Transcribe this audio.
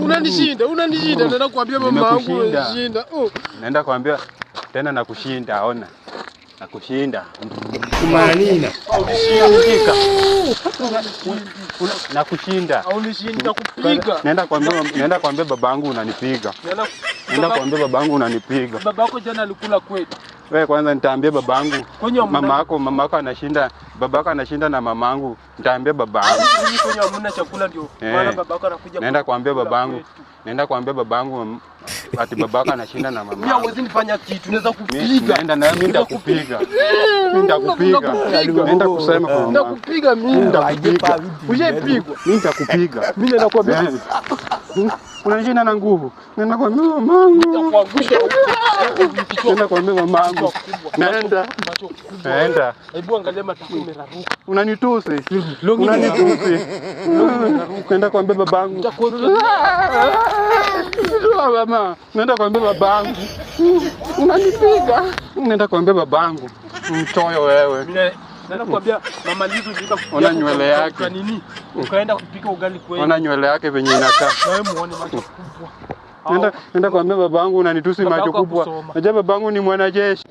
Unanishinda, naenda kuambia mama yangu unanishinda. Naenda kuambia tena nakushinda, ona. Nakushinda. Kumanina. Nakushinda. Unishinda kupiga. Naenda kuambia babangu unanipiga. Naenda kuambia babangu unanipiga. Babako jana alikula kwetu. Wewe kwanza nitaambia babangu. Mamako anashinda, babako anashinda na mamangu. Nitaambia babangu. Mimi kwenye hamna chakula ndio. Maana babako anakuja. Naenda kuambia babangu ati babako anashinda na mamangu. Mimi hawezi nifanya kitu, naweza kupiga. Naenda na mimi nitakupiga. Naenda kusema kwa mama. Nitakupiga mimi. Nitakupiga. Ushaipigwa. Mimi nitakupiga. Mimi naenda kuambia unanishinda na nguvu. Naenda kuambia mamangu. Nitakuangusha. Naenda kuambia mamangu. Naenda. Hebu angalia matako imeraruka. Unanitusi. Naenda kuambia babangu. Mama, naenda kuambia babangu. Unanipiga. Naenda kuambia babangu. Mchoyo wewe. Naenda kuambia mama Lizu ndio ona nywele yake. Nini? Ukaenda kupika ugali kweli. Ona nywele yake venye inakaa. Wewe muone macho kubwa. Naenda kuambia babangu unanitusi macho kubwa. Najua babangu ni mwanajeshi.